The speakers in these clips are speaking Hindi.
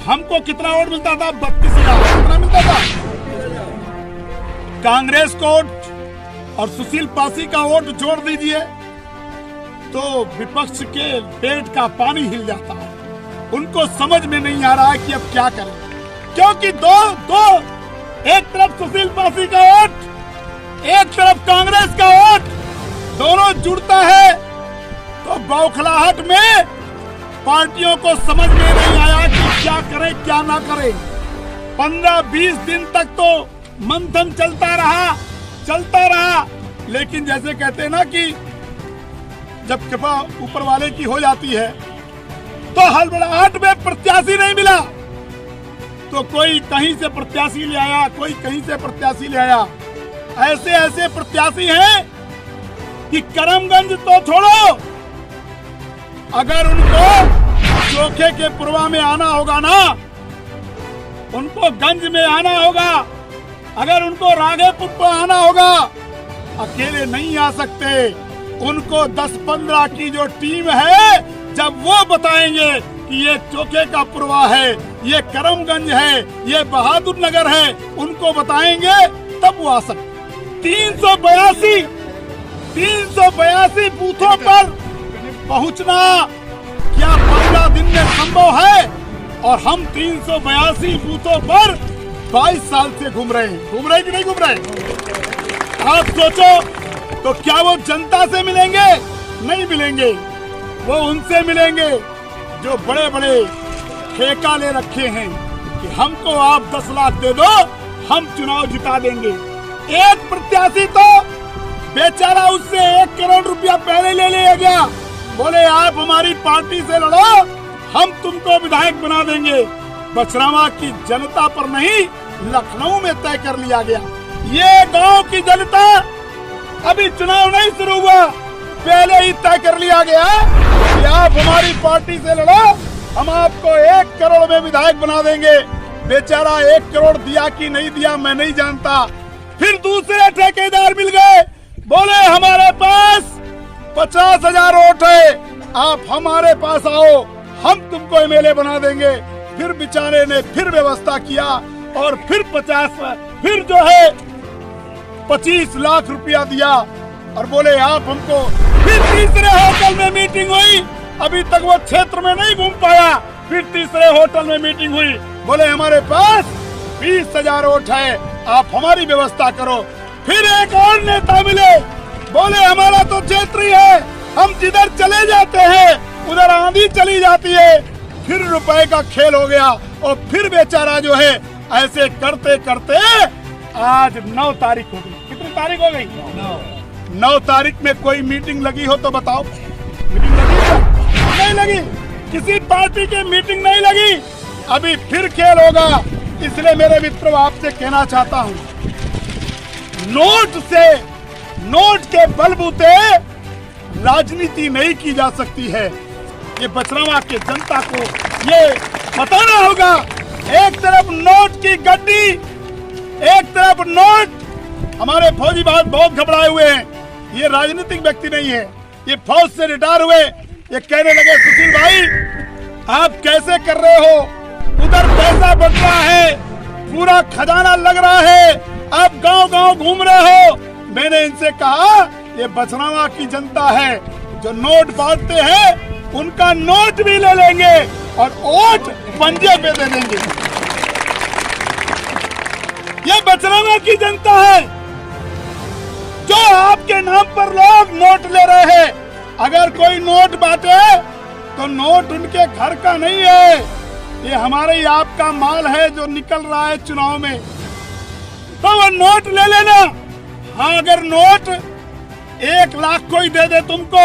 हमको कितना वोट मिलता था? 32,000। कितना मिलता था? कांग्रेस को और सुशील पासी का वोट जोड़ दीजिए तो विपक्ष के पेट का पानी हिल जाता है। उनको समझ में नहीं आ रहा है कि अब क्या करें, क्योंकि दो एक तरफ सुशील पासी का वोट, एक तरफ कांग्रेस का वोट, दोनों जुड़ता है तो बौखलाहट में पार्टियों को समझ में नहीं आया कि क्या करें क्या ना करें। 15-20 दिन तक तो मंथन चलता रहा, लेकिन जैसे कहते हैं ना कि जब कृपा ऊपर वाले की हो जाती है तो हड़बड़ाहट में प्रत्याशी नहीं मिला तो कोई कहीं से प्रत्याशी ले आया, कोई कहीं से प्रत्याशी ले आया। ऐसे प्रत्याशी हैं कि करमगंज तो छोड़ो, अगर उनको चोखे के पुरवा में आना होगा ना, उनको गंज में आना होगा, अगर उनको राघेपुर पर आना होगा, अकेले नहीं आ सकते। उनको 10-15 की जो टीम है, जब वो बताएंगे कि ये चोखे का पुरवा है, ये करमगंज है, ये बहादुर नगर है, उनको बताएंगे तब वो आ सकते। 382 बूथों पर पहुंचना क्या 15 दिन में संभव है? और हम 382 बूथों पर 22 साल से घूम रहे हैं कि नहीं घूम रहे? आप सोचो तो क्या वो जनता से मिलेंगे? नहीं मिलेंगे। वो उनसे मिलेंगे जो बड़े बड़े ठेका ले रखे हैं कि हमको आप 10 लाख दे दो, हम चुनाव जिता देंगे। एक प्रत्याशी तो बेचारा उससे 1 करोड़ रुपया पहले ले लिया गया, बोले आप हमारी पार्टी से लड़ो, हम तुमको विधायक बना देंगे। बछरावा की जनता पर नहीं, लखनऊ में तय कर लिया गया। ये गांव की जनता, अभी चुनाव नहीं शुरू हुआ, पहले ही तय कर लिया गया कि आप हमारी पार्टी से लड़ो, हम आपको 1 करोड़ में विधायक बना देंगे। बेचारा 1 करोड़ दिया कि नहीं दिया मैं नहीं जानता। फिर दूसरे ठेकेदार मिल गए, बोले हमारे पास 50,000 वोट है, आप हमारे पास आओ, हम तुमको एमएलए बना देंगे। फिर बेचारे ने फिर व्यवस्था किया और फिर 25 लाख रुपया दिया और बोले आप हमको। फिर तीसरे होटल में मीटिंग हुई, अभी तक वो क्षेत्र में नहीं घूम पाया, फिर तीसरे होटल में मीटिंग हुई, बोले हमारे पास 20,000 वोट है, आप हमारी व्यवस्था करो। फिर एक और नेता मिले, बोले हमारा तो क्षेत्र ही है, हम जिधर चले जाते हैं उधर आंधी चली जाती है। फिर रुपए का खेल हो गया और फिर बेचारा जो है ऐसे करते करते आज 9 तारीख हो गई। कितनी तारीख हो गई? 9 तारीख में कोई मीटिंग लगी हो तो बताओ। मीटिंग लगी क्या? नहीं लगी, किसी पार्टी की मीटिंग नहीं लगी। अभी फिर खेल होगा, इसलिए मेरे मित्रों आपसे कहना चाहता हूँ, नोट के बलबूते राजनीति नहीं की जा सकती है। ये बछरावा की जनता को ये बताना होगा। एक तरफ नोट की गड्डी, एक तरफ नोट। हमारे फौजी बहुत घबराए हुए हैं। ये राजनीतिक व्यक्ति नहीं है, ये फौज से रिटायर हुए। ये कहने लगे सुशील भाई आप कैसे कर रहे हो, उधर पैसा बढ़ रहा है, पूरा खजाना लग रहा है, आप गांव घूम रहे हो। मैंने इनसे कहा ये बछरावा की जनता है, जो नोट बांटते हैं उनका नोट भी ले लेंगे और वोट पंजे पे दे देंगे। ये बछरावा की जनता है, जो आपके नाम पर लोग नोट ले रहे हैं। अगर कोई नोट बांटे तो नोट उनके घर का नहीं है, ये हमारे ही आपका माल है जो निकल रहा है चुनाव में, तो वो नोट ले लेना। हाँ, अगर नोट 1 लाख कोई दे दे तुमको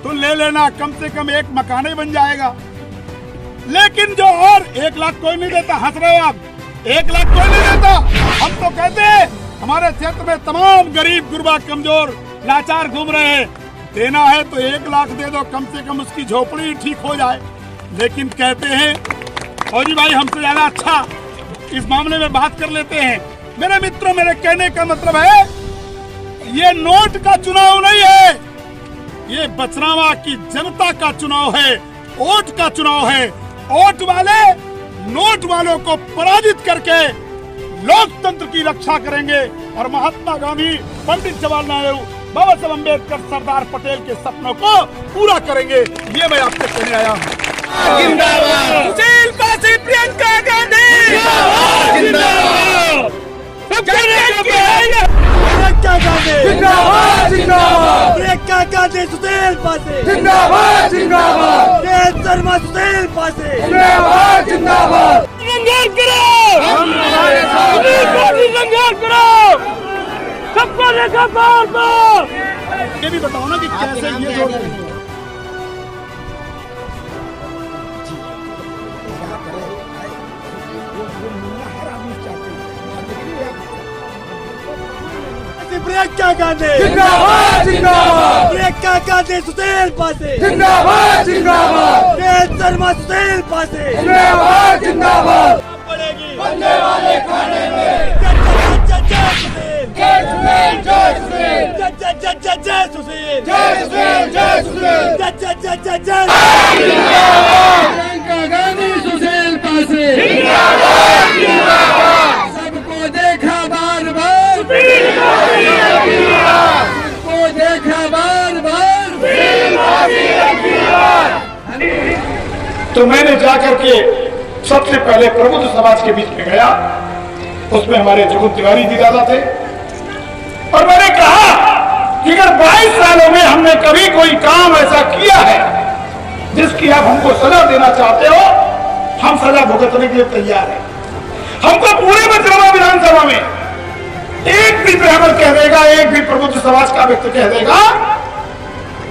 तो ले लेना, कम से कम एक मकान ही बन जाएगा। लेकिन जो और 1 लाख कोई नहीं देता, हंस रहे हो आप, 1 लाख कोई नहीं देता। हम तो कहते हैं हमारे क्षेत्र में तमाम गरीब गुरबा कमजोर लाचार घूम रहे हैं, देना है तो 1 लाख दे दो, कम से कम उसकी झोपड़ी ठीक हो जाए। लेकिन कहते हैं फौजी भाई हमसे ज्यादा अच्छा इस मामले में बात कर लेते हैं। मेरे मित्रों, मेरे कहने का मतलब है ये नोट का चुनाव नहीं है, ये बछरावा की जनता का चुनाव है, वोट का चुनाव है। वोट वाले नोट वालों को पराजित करके लोकतंत्र की रक्षा करेंगे और महात्मा गांधी, पंडित जवाहरलाल नेहरू, बाबा साहब अम्बेडकर, सरदार पटेल के सपनों को पूरा करेंगे। ये मैं आपसे कहने आया हूँ। सुशील पासी, प्रियंका गांधी जिंदाबाद, प्रियंका गांधी जिंदाबाद जिंदाबाद, प्रियंका गांधी सुशील पासी जिंदाबाद जिंदाबाद, तेज शर्मा सुशील पासी जिंदाबाद जिंदाबाद। संघर्ष करो, हम हमारे साथ संघर्ष करो, सबको लेकर बाहर दो। ये भी बताओ ना कि कैसे ये जोड़ देंगे। प्रियंका गांधी जिंदाबाद जिंदाबाद, प्रियंका गांधी सुशील पासी जिंदाबाद जिंदाबाद, तेज शर्मा सुशील पासी जिंदाबाद जिंदाबाद। पड़ेगी बनने वाले खाने में जय सुशील, जय सुशील, जय सुशील, जय सुशील, जय सुशील, जय सुशील, जय प्रियंका गांधी सुशील पासी जिंदाबाद जिंदाबाद, सबको देखा बार बार, सबको देखा बार बार, तो मैंने जाकर के सबसे पहले प्रबुद्ध समाज के बीच में गया। उसमें हमारे जुगुल तिवारी जी दादा थे और मैंने कहा कि अगर 22 सालों में हमने कभी कोई काम ऐसा किया है जिसकी आप हमको सजा देना चाहते हो, हम सजा भुगतने के लिए तैयार हैं। हमको पूरे मचरवा विधानसभा में एक भी ब्राह्मण कह देगा, एक भी प्रबुद्ध समाज का व्यक्ति कह देगा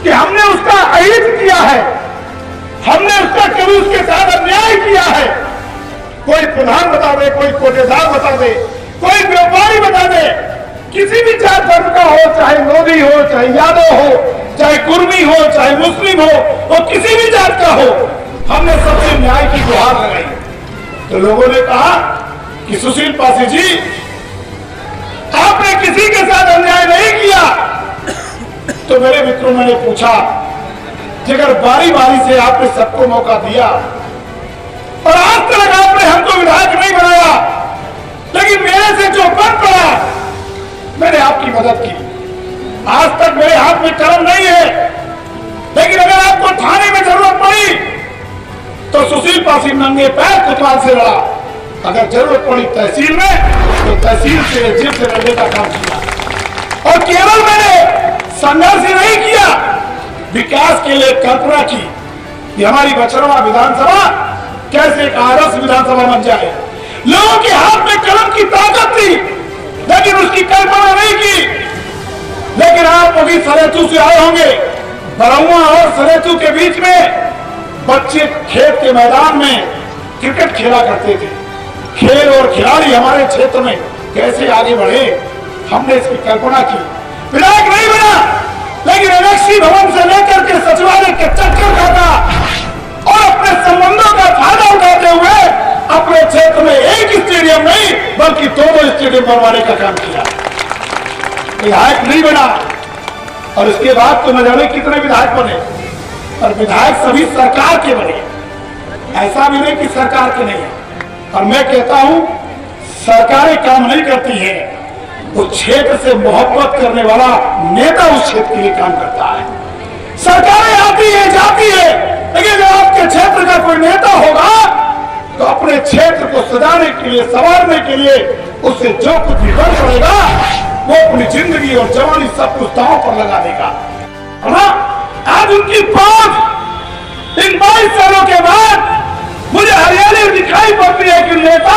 कि हमने उसका अहित किया है, हमने उसका कभी उसके साथ अन्याय किया है। कोई प्रधान बता दे, कोई कोटेदार बता दे, कोई व्यापारी बता दे, किसी भी जात धर्म का हो, चाहे मोदी हो, चाहे यादव हो, चाहे कुर्मी हो, चाहे मुस्लिम हो, वो किसी भी जात का हो, हमने सबसे न्याय की गुहार लगाई। तो लोगों ने कहा कि सुशील पासी जी, आपने किसी के साथ अन्याय नहीं किया। तो मेरे मित्रों, मैंने पूछा कि अगर बारी बारी से आपने सबको मौका दिया और आज तक आपने हमको विधायक नहीं बनाया, लेकिन मेरे से जो बन पड़ा, मैंने आपकी मदद की। आज तक मेरे हाथ में कलम नहीं है, लेकिन अगर आपको थाने में जरूरत पड़ी तो सुशील पासी नंगे पैर कोतवाल से लड़ा। अगर जरूरत पड़ी तहसील में तो तहसील से जेल से लड़ने का काम किया। और केवल मैंने संघर्ष ही नहीं किया, विकास के लिए कल्पना की कि हमारी बछरवा विधानसभा कैसे एक आदर्श विधानसभा बन जाए। लोगों के हाथ में कलम की ताकत थी, लेकिन उसकी कल्पना नहीं की। लेकिन आप अभी सरेतू से आए होंगे, बरौआ और सरेतू के बीच में बच्चे खेत के मैदान में क्रिकेट खेला करते थे। खेल और खिलाड़ी हमारे क्षेत्र में कैसे आगे बढ़े, हमने इसकी कल्पना की। विधायक नहीं बना, लेकिन एनेक्सी भवन से लेकर के सचिवालय के चक्कर काटा और अपने संबंधों का फायदा उठाते हुए अपने क्षेत्र में एक स्टेडियम नहीं बल्कि 2 स्टेडियम बनवाने का काम किया। विधायक नहीं बना और इसके बाद तो न जाने कितने विधायक बने, और विधायक सभी सरकार के बने, ऐसा भी नहीं कि सरकार के नहीं है। और मैं कहता हूं, सरकारें काम नहीं करती है, उस क्षेत्र से मोहब्बत करने वाला नेता उस क्षेत्र के लिए काम करता है। सरकारें आती है जाती है, लेकिन अगर आपके क्षेत्र का कोई नेता होगा तो अपने क्षेत्र को सजाने के लिए, संवारने के लिए उससे जो कुछ भी बन पड़ेगा वो अपनी जिंदगी और जवानी सब कुछ दांव पर लगा देगा। आज उनकी पहुंच इन 22 सालों के बाद मुझे हरियाणा दिखाई पड़ती है कि नेता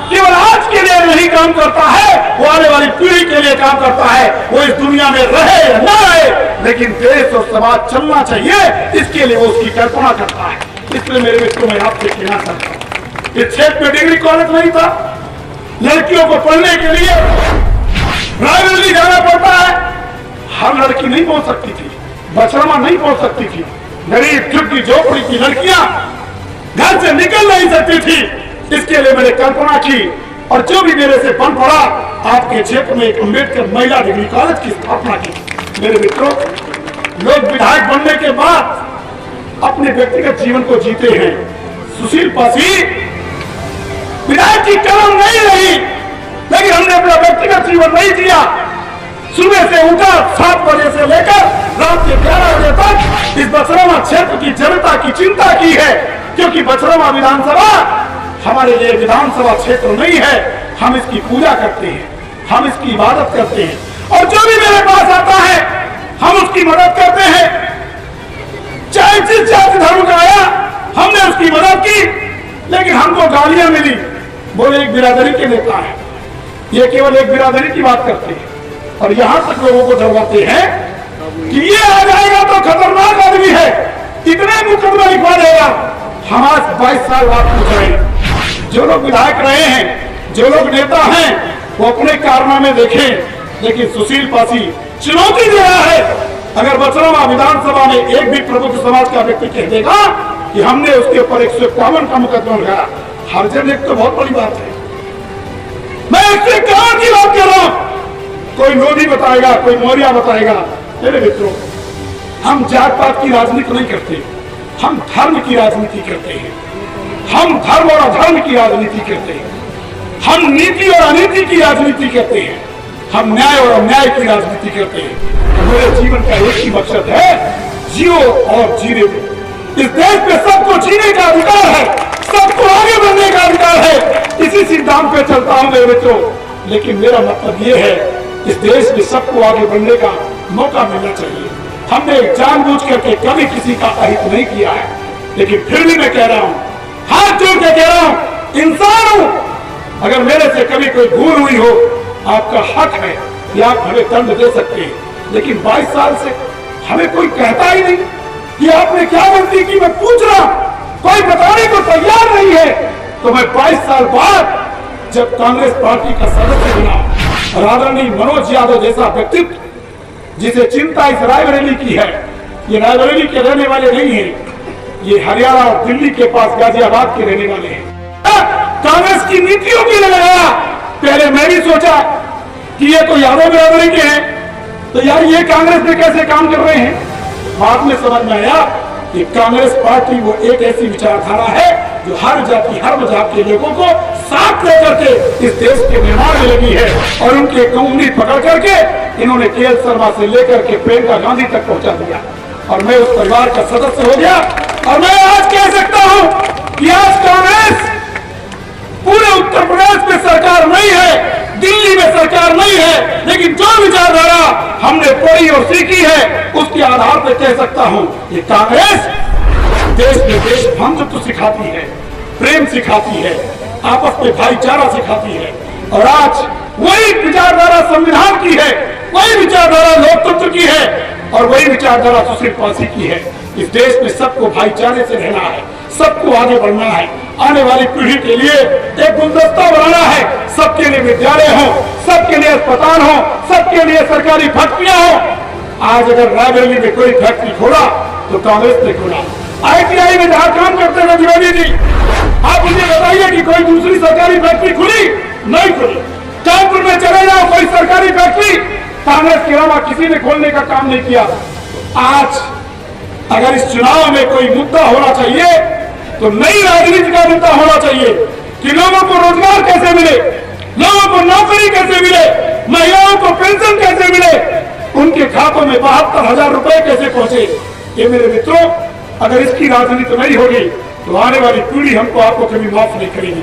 केवल आज के लिए नहीं काम करता है, वो आने वाली पीढ़ी के लिए काम करता है। वो इस दुनिया में रहे या न रहे, लेकिन देश और समाज चलना चाहिए, इसके लिए वो उसकी कल्पना करता है। इसलिए मेरे मित्रों, मैं आपसे कहना चाहता हूँ, इस क्षेत्र में डिग्री कॉलेज नहीं था, लड़कियों को पढ़ने के लिए रायबरेली जाना पड़ता है। हर लड़की नहीं पहुंच सकती थी, बछरमा नहीं पहुंच सकती थी, गरीब झुग्गी झोपड़ी की लड़कियां घर से निकल नहीं सकती थी। इसके लिए मैंने कल्पना की और जो भी मेरे से बन पड़ा, आपके क्षेत्र में एक अम्बेडकर महिला डिग्री कॉलेज की स्थापना की। मेरे मित्रों, लोग विधायक बनने के बाद अपने व्यक्तिगत जीवन को जीते हैं। सुशील पासी विधायक की कलम नहीं रही, लेकिन हमने अपना व्यक्तिगत जीवन नहीं जिया। सुबह से उठा 7 बजे से लेकर रात के 11 बजे तक इस बछरौना क्षेत्र की जनता की चिंता की है, क्योंकि बछरौना विधानसभा हमारे लिए विधानसभा क्षेत्र नहीं है। हम इसकी पूजा करते हैं, हम इसकी इबादत करते हैं, और जो भी मेरे पास आता है हम उसकी मदद करते हैं। चाहे जिस जाति धर्म का आया हमने उसकी मदद की, लेकिन हमको गालियां मिली, बोले एक बिरादरी के नेता है, ये केवल एक बिरादरी की बात करते हैं, और यहां तक लोगों को डरवाते हैं कि ये आ जाएगा तो खतरनाक आदमी है, इतने मुकदमा लिखवा देगा। हम आज 22 साल बाद पूछ रहे हैं, जो लोग विधायक रहे हैं, जो लोग नेता हैं, वो अपने कारनामे देखें। लेकिन सुशील पासी चुनौती दे रहा है, अगर बछरौना विधानसभा में एक भी प्रबुद्ध समाज का व्यक्ति कह देगा कि हमने उसके ऊपर 151 का मुकदमा लगाया, हर जन एक तो बहुत बड़ी बात है। मैं 151 की बात कर रहा हूं, कोई लोधी बताएगा, कोई मौर्य बताएगा। मेरे मित्रों, हम जात पात की राजनीति नहीं करते, हम धर्म की राजनीति करते हैं। हम धर्म और अधर्म की राजनीति करते हैं, हम नीति और अनीति की राजनीति करते हैं, हम न्याय और अन्याय की राजनीति करते हैं। मेरे जीवन का एक ही मकसद है, जियो और जीने दो। इस देश में सबको जीने का अधिकार है, सबको आगे बढ़ने का अधिकार है। इसी सिद्धांत पे चलता हूं मेरे मित्रों। लेकिन मेरा मतलब ये है, इस देश में सबको आगे बढ़ने का मौका मिलना चाहिए। हमने जानबूझ करके कभी किसी का अहित नहीं किया है, लेकिन फिर भी मैं कह रहा हूं, हाथ जोड़ के कह रहा हूं, इंसान हूं। अगर मेरे से कभी कोई भूल हुई हो, आपका हक है कि आप हमें दंड दे सकते हैं, लेकिन 22 साल से हमें कोई कहता ही नहीं कि आपने क्या गलती की। मैं पूछ रहा, कोई बताने को तैयार नहीं है। तो मैं 22 साल बाद जब कांग्रेस पार्टी का सदस्य बना, और आदरणीय मनोज यादव जैसा व्यक्तित्व जिसे चिंता इस रायबरेली की है, ये रायबरेली के रहने वाले नहीं है, ये हरियाणा और दिल्ली के पास गाजियाबाद के रहने वाले हैं, कांग्रेस की नीतियों के लिए लगाया। पहले मैं भी सोचा कि ये तो यादव बिरादरी के हैं, तो यार ये कांग्रेस में कैसे काम कर रहे हैं। बाद में समझ में आया कि कांग्रेस पार्टी वो एक ऐसी विचारधारा है जो हर जाति हर मजहब के लोगों को साथ लेकर के इस देश के निर्माण में लगी है। और उनके उंगली पकड़ करके इन्होंने के.एल. शर्मा से लेकर के प्रियंका गांधी तक पहुंचा दिया, और मैं उस परिवार का सदस्य हो गया। और मैं आज कह सकता हूं कि आज कांग्रेस पूरे उत्तर प्रदेश में सरकार नहीं है, दिल्ली में सरकार नहीं है, लेकिन जो विचारधारा हमने पढ़ी और सीखी है उसके आधार पर कह सकता हूं कि कांग्रेस देश में देश बंधुत्व सिखाती है, प्रेम सिखाती है, आपस में भाईचारा सिखाती है। और आज वही विचारधारा संविधान की है, वही विचारधारा लोकतंत्र की है, और वही विचारधारा सुशील पासी की है। इस देश में सबको भाईचारे से रहना है, सबको आगे बढ़ना है, आने वाली पीढ़ी के लिए एक गुलदस्ता बनाना है। सबके लिए विद्यालय हो, सबके लिए अस्पताल हो, सबके लिए सरकारी फैक्ट्रियां हो। आज अगर रायबरेली में कोई फैक्ट्री खोला तो कांग्रेस ने खोला। ITI में जहां काम करते हैं द्विवेदी जी, आप मुझे बताइए कि कोई दूसरी सरकारी फैक्ट्री खुली? नहीं खुली। कानपुर में चले जाओ, कोई सरकारी फैक्ट्री कांग्रेस के अलावा किसी ने खोलने का काम नहीं किया। आज अगर इस चुनाव में कोई मुद्दा होना चाहिए तो नई राजनीति का मुद्दा होना चाहिए कि लोगों को रोजगार कैसे मिले, लोगों को नौकरी कैसे मिले, महिलाओं को पेंशन कैसे मिले, उनके खातों में 72,000 रुपए कैसे पहुंचे। ये मेरे मित्रों, अगर इसकी राजनीति नहीं होगी तो आने वाली पीढ़ी हमको आपको कभी माफ नहीं करेगी।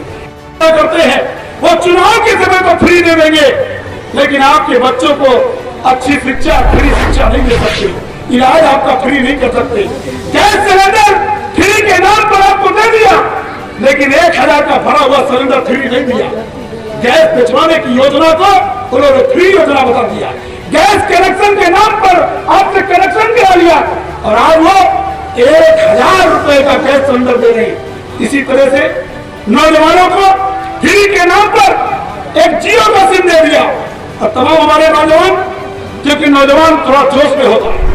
क्या करते हैं वो चुनाव के समय तो फ्री दे देंगे, लेकिन आपके बच्चों को अच्छी शिक्षा, फ्री शिक्षा नहीं दे सकते, इलाज आपका फ्री नहीं कर सकते। गैस सिलेंडर फ्री के नाम पर आपको दे दिया, लेकिन 1,000 का भरा हुआ सिलेंडर फ्री नहीं दिया। गैस भिजवाने की योजना को उन्होंने फ्री योजना बता दिया। गैस कनेक्शन के नाम पर आपसे कनेक्शन करा लिया, और आज वो 1,000 रुपए का गैस सिलेंडर दे रहे हैं। इसी तरह से नौजवानों को फ्री के नाम पर एक जियो का सिम दे दिया। और तमाम हमारे नौजवान, क्योंकि नौजवान थोड़ा जोश में होता है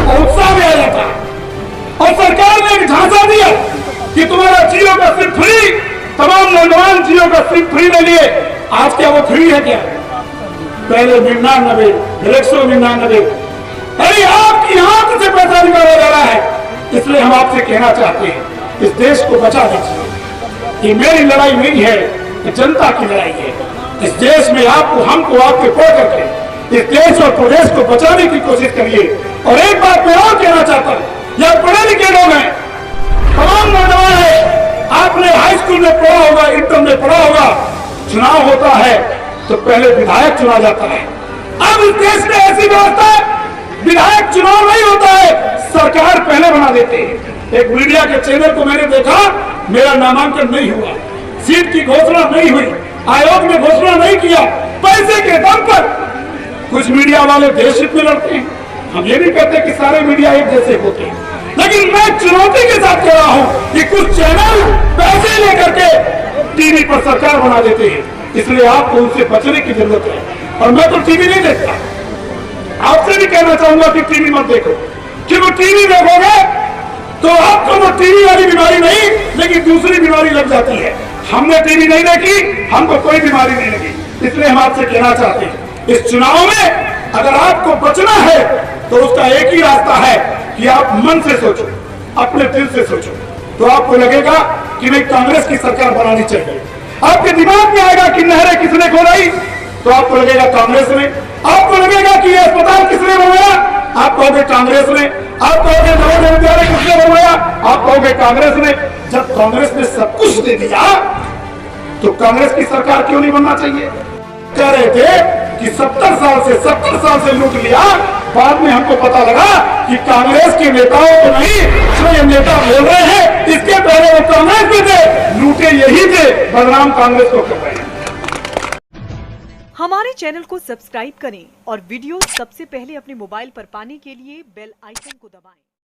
और उत्साह में आ जाता है, और सरकार ने एक झांसा दिया कि तुम्हारा जियो का सिम फ्री। तमाम नौजवान जियो का सिम फ्री ले लिए। आज क्या वो फ्री है क्या? पहले 99, 199। अरे आपकी हाथ से पैसा निकाला जा रहा है। इसलिए हम आपसे कहना चाहते हैं, इस देश को बचा दीजिए। ये मेरी लड़ाई नहीं है, ये जनता की लड़ाई है। इस देश में आपको हमको आपके पढ़ करके इस देश और प्रदेश को बचाने की कोशिश करिए। और एक बात मैं और कहना चाहता हूँ, यह पढ़े लिखे लोग हैं, तमाम नौजवान है, आपने हाई स्कूल में पढ़ा होगा, इंटर में पढ़ा होगा, चुनाव होता है तो पहले विधायक चुना जाता है। अब इस देश में ऐसी व्यवस्था है, विधायक चुनाव नहीं होता है, सरकार पहले बना देते हैं। एक मीडिया के चैनल को मैंने देखा, मेरा नामांकन नहीं हुआ, सीट की घोषणा नहीं हुई, आयोग ने घोषणा नहीं किया, पैसे के दम पर कुछ मीडिया वाले देश हित में लड़ते हैं। हम ये नहीं कहते कि सारे मीडिया एक जैसे होते हैं, लेकिन मैं चुनौती के साथ कह रहा हूं कि कुछ चैनल पैसे लेकर के टीवी पर सरकार बना देते हैं, इसलिए आपको उनसे बचने की जरूरत है। और मैं तो टीवी नहीं देखता, आपसे भी कहना चाहूंगा कि टीवी मत देखो, क्योंकि टीवी देखोगे तो आपको वो टीवी वाली बीमारी नहीं, लेकिन दूसरी बीमारी लग जाती है। हमने टीवी नहीं देखी, हमको कोई बीमारी नहीं लगी। इसलिए हम आपसे कहना चाहते हैं, इस चुनाव में अगर आपको बचना है तो उसका एक ही रास्ता है कि आप मन से सोचो, अपने दिल से सोचो, तो आपको लगेगा कि नहीं कांग्रेस की सरकार बनानी चाहिए। आपके दिमाग में आएगा कि नहरें किसने खोदाई, तो आपको लगेगा कांग्रेस ने। आपको लगेगा कि ये अस्पताल किसने बनवाया, आप कहोगे कांग्रेस ने। आप कहोगे नवोदय विद्यालय किसने बनवाया, आप कहोगे कांग्रेस ने। जब कांग्रेस ने सब कुछ दे दिया तो कांग्रेस की सरकार क्यों नहीं बनना चाहिए? कह रहे थे कि 70 साल से लूट लिया, बाद में हमको पता लगा कि कांग्रेस के नेताओं को नहीं, जो ये नेता बोल रहे हैं इसके पहले वो कांग्रेस में थे, लूटे यही थे, बदनाम कांग्रेस को कर रहे हैं। हमारे चैनल को सब्सक्राइब करें और वीडियो सबसे पहले अपने मोबाइल पर पाने के लिए बेल आइकन को दबाएं।